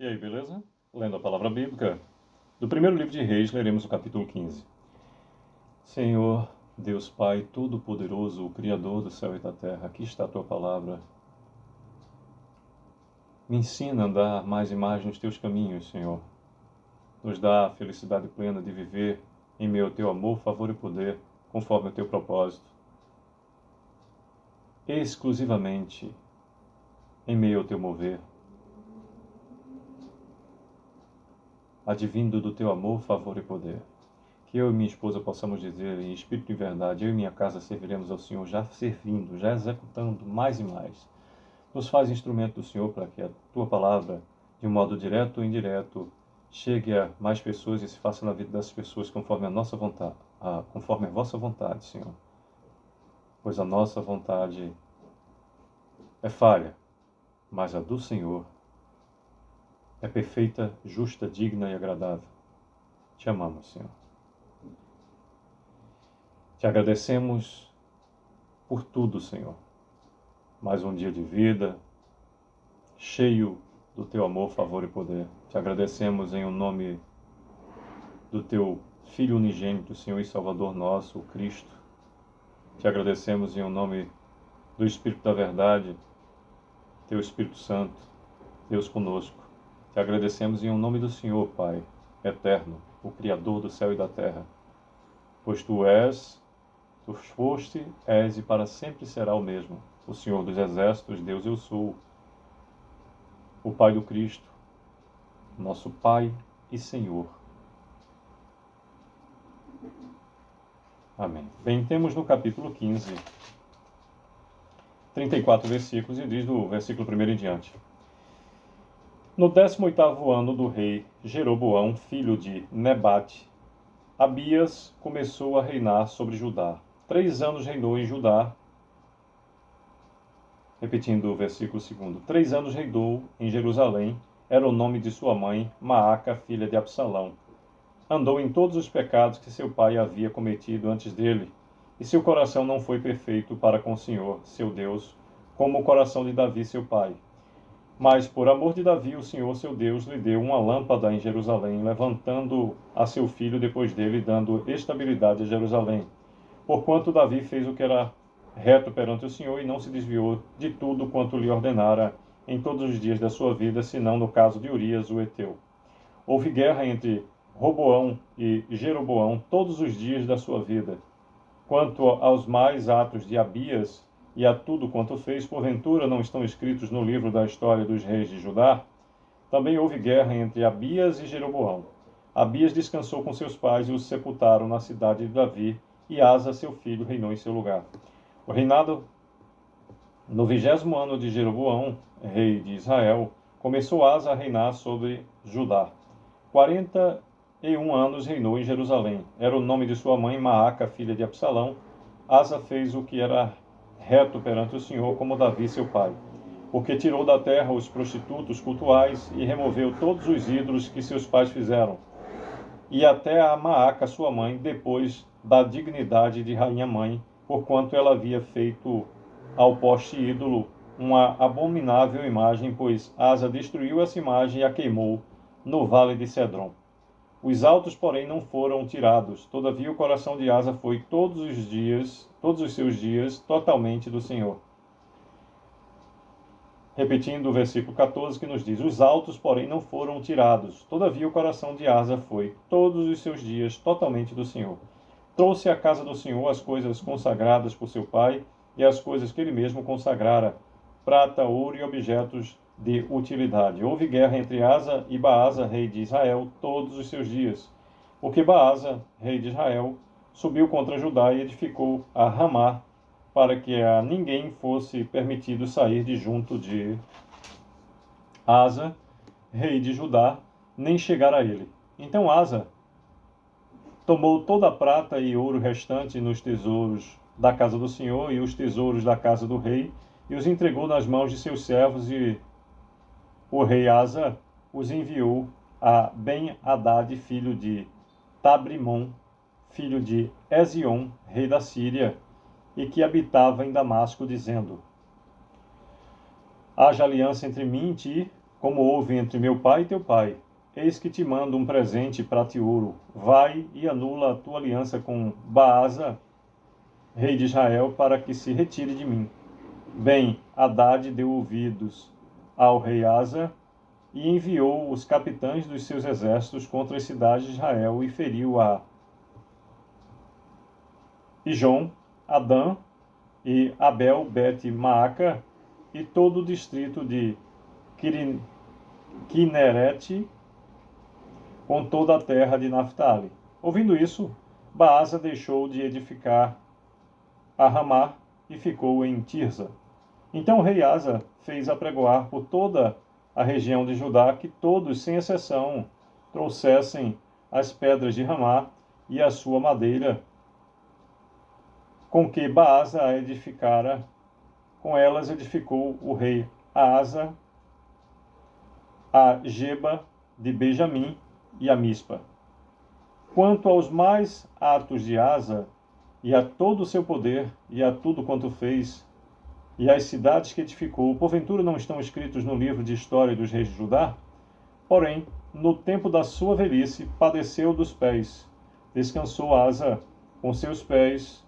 E aí, beleza? Lendo a palavra bíblica, do primeiro livro de Reis, leremos o capítulo 15. Senhor, Deus Pai Todo-Poderoso, o Criador do céu e da terra, aqui está a Tua palavra. Me ensina a andar mais e mais nos Teus caminhos, Senhor. Nos dá a felicidade plena de viver em meio ao Teu amor, favor e poder, conforme o Teu propósito. Exclusivamente em meio ao Teu mover. Advindo do Teu amor, favor e poder. Que eu e minha esposa possamos dizer em espírito e verdade, eu e minha casa serviremos ao Senhor, já servindo, já executando mais e mais. Nos faz instrumento do Senhor para que a Tua palavra, de um modo direto ou indireto, chegue a mais pessoas e se faça na vida das pessoas conforme a nossa vontade, conforme a vossa vontade, Senhor. Pois a nossa vontade é falha, mas a do Senhor é perfeita, justa, digna e agradável. Te amamos, Senhor. Te agradecemos por tudo, Senhor. Mais um dia de vida, cheio do Teu amor, favor e poder. Te agradecemos em o nome do Teu Filho unigênito, Senhor e Salvador nosso, o Cristo. Te agradecemos em o nome do Espírito da Verdade, Teu Espírito Santo, Deus conosco. Te agradecemos em o nome do Senhor, Pai, eterno, o Criador do céu e da terra. Pois Tu és, Tu foste, és e para sempre será o mesmo. O Senhor dos Exércitos, Deus eu sou, o Pai do Cristo, nosso Pai e Senhor. Amém. Bem, temos no capítulo 15, 34 versículos, e diz do versículo 1 em diante. No 18º ano do rei Jeroboão, filho de Nebate, Abias começou a reinar sobre Judá. 3 anos reinou em Judá. Repetindo o versículo 2. 3 anos reinou em Jerusalém. Era o nome de sua mãe, Maaca, filha de Absalão. Andou em todos os pecados que seu pai havia cometido antes dele, e seu coração não foi perfeito para com o Senhor, seu Deus, como o coração de Davi, seu pai. Mas, por amor de Davi, o Senhor, seu Deus, lhe deu uma lâmpada em Jerusalém, levantando a seu filho depois dele, dando estabilidade a Jerusalém. Porquanto Davi fez o que era reto perante o Senhor e não se desviou de tudo quanto lhe ordenara em todos os dias da sua vida, senão no caso de Urias, o heteu. Houve guerra entre Roboão e Jeroboão todos os dias da sua vida. Quanto aos mais atos de Abias e a tudo quanto fez, porventura não estão escritos no livro da história dos reis de Judá? Também houve guerra entre Abias e Jeroboão. Abias descansou com seus pais e os sepultaram na cidade de Davi, e Asa, seu filho, reinou em seu lugar. O reinado no 20º ano de Jeroboão, rei de Israel, começou Asa a reinar sobre Judá. 41 anos reinou em Jerusalém. Era o nome de sua mãe, Maaca, filha de Absalão. Asa fez o que era reto perante o Senhor, como Davi, seu pai, porque tirou da terra os prostitutos cultuais e removeu todos os ídolos que seus pais fizeram. E até a Maaca, sua mãe, depois da dignidade de rainha-mãe, porquanto ela havia feito ao poste ídolo uma abominável imagem, pois Asa destruiu essa imagem e a queimou no vale de Cedron. Os altos, porém, não foram tirados. Todavia, o coração de Asa foi todos os seus dias, totalmente do Senhor. Repetindo o versículo 14, que nos diz: os altos, porém, não foram tirados. Todavia, o coração de Asa foi todos os seus dias, totalmente do Senhor. Trouxe à casa do Senhor as coisas consagradas por seu pai e as coisas que ele mesmo consagrara, prata, ouro e objetos de utilidade. Houve guerra entre Asa e Baasa, rei de Israel, todos os seus dias. Porque Baasa, rei de Israel, subiu contra Judá e edificou a Ramá, para que a ninguém fosse permitido sair de junto de Asa, rei de Judá, nem chegar a ele. Então Asa tomou toda a prata e ouro restante nos tesouros da casa do Senhor e os tesouros da casa do rei, e os entregou nas mãos de seus servos, e o rei Asa os enviou a Ben-Hadad, filho de Tabrimon, filho de Ezion, rei da Síria, e que habitava em Damasco, dizendo: haja aliança entre mim e ti, como houve entre meu pai e teu pai. Eis que te mando um presente prata e ouro. Vai e anula a tua aliança com Baasa, rei de Israel, para que se retire de mim. Bem, Hadade deu ouvidos ao rei Asa e enviou os capitães dos seus exércitos contra as cidades de Israel e feriu a Ijon, Adã e Abel-Bet-Maaca e todo o distrito de Quinerete com toda a terra de Naphtali. Ouvindo isso, Baasa deixou de edificar a Ramá e ficou em Tirza. Então o rei Asa fez apregoar por toda a região de Judá que todos, sem exceção, trouxessem as pedras de Ramá e a sua madeira, com que Baasa a edificara. Com elas edificou o rei Asa a Geba de Benjamim e a Mispa. Quanto aos mais atos de Asa, e a todo o seu poder, e a tudo quanto fez, e as cidades que edificou, porventura não estão escritos no livro de história dos reis de Judá? Porém, no tempo da sua velhice, padeceu dos pés. Descansou Asa com seus pés.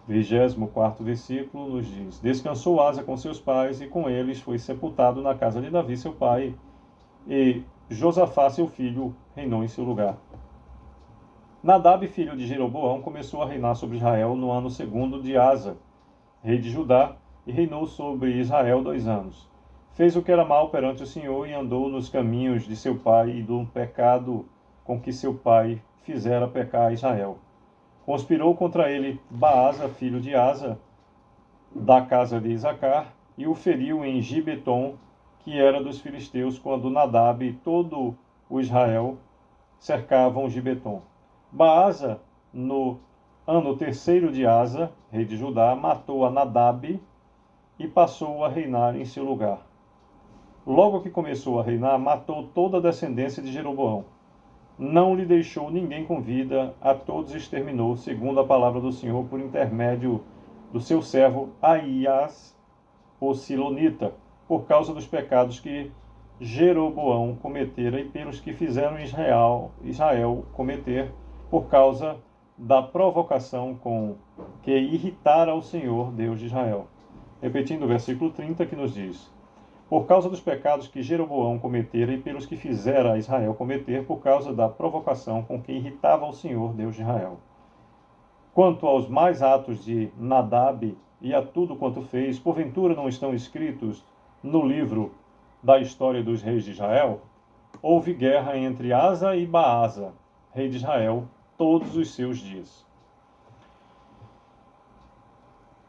24º versículo nos diz: Descansou Asa com seus pais, e com eles foi sepultado na casa de Davi, seu pai, e Josafá, seu filho, reinou em seu lugar. Nadab, filho de Jeroboão, começou a reinar sobre Israel no ano 2º de Asa, rei de Judá, e reinou sobre Israel 2 anos. Fez o que era mal perante o Senhor e andou nos caminhos de seu pai e do pecado com que seu pai fizera pecar Israel. Conspirou contra ele Baasa, filho de Asa, da casa de Isacar, e o feriu em Gibeton, que era dos filisteus, quando Nadab e todo o Israel cercavam Gibeton. Baasa, no ano 3º de Asa, rei de Judá, matou a Nadab e passou a reinar em seu lugar. Logo que começou a reinar, matou toda a descendência de Jeroboão. Não lhe deixou ninguém com vida, a todos exterminou, segundo a palavra do Senhor, por intermédio do seu servo Ahias, o Silonita, por causa dos pecados que Jeroboão cometera e pelos que fizeram Israel cometer, por causa da provocação com que irritara o Senhor, Deus de Israel. Repetindo o versículo 30, que nos diz: por causa dos pecados que Jeroboão cometera e pelos que fizera Israel cometer, por causa da provocação com que irritava o Senhor, Deus de Israel. Quanto aos mais atos de Nadab e a tudo quanto fez, porventura não estão escritos no livro da história dos reis de Israel? Houve guerra entre Asa e Baasa, rei de Israel, todos os seus dias.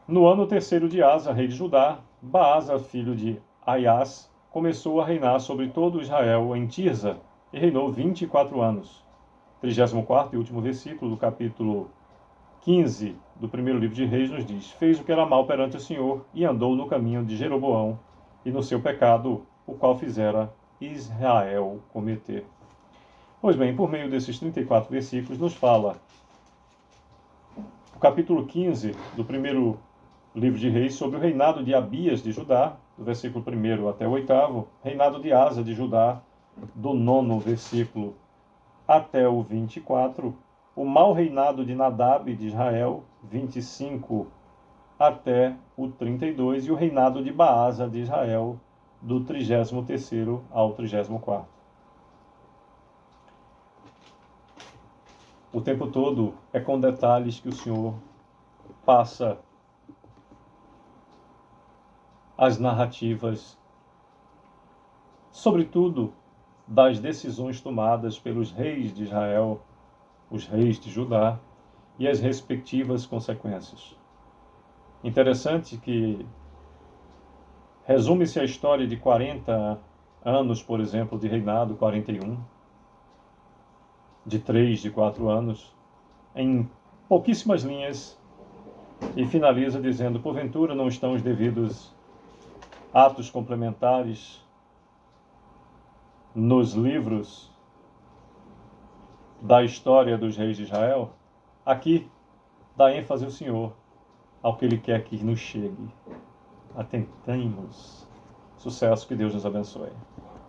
No ano 3º de Asa, rei de Judá, Baasa, filho de Aias, começou a reinar sobre todo Israel em Tirza e reinou 24 anos. 34º e último versículo do capítulo 15 do primeiro livro de Reis nos diz: fez o que era mal perante o Senhor e andou no caminho de Jeroboão e no seu pecado, o qual fizera Israel cometer. Pois bem, por meio desses 34 versículos nos fala o capítulo 15 do primeiro livro de Reis sobre o reinado de Abias de Judá, do versículo 1 até o 8º, reinado de Asa de Judá, do 9º versículo até o 24, o mau reinado de Nadab de Israel, 25 até o 32, e o reinado de Baasa de Israel, do 33º ao 34º. O tempo todo é com detalhes que o Senhor passa as narrativas, sobretudo das decisões tomadas pelos reis de Israel, os reis de Judá, e as respectivas consequências. Interessante que resume-se a história de 40 anos, por exemplo, de reinado, 41, de 3, de 4 anos, em pouquíssimas linhas, e finaliza dizendo: porventura não estão os devidos atos complementares nos livros da história dos reis de Israel? Aqui dá ênfase o Senhor ao que Ele quer que nos chegue. Atentemos Sucesso, que Deus nos abençoe.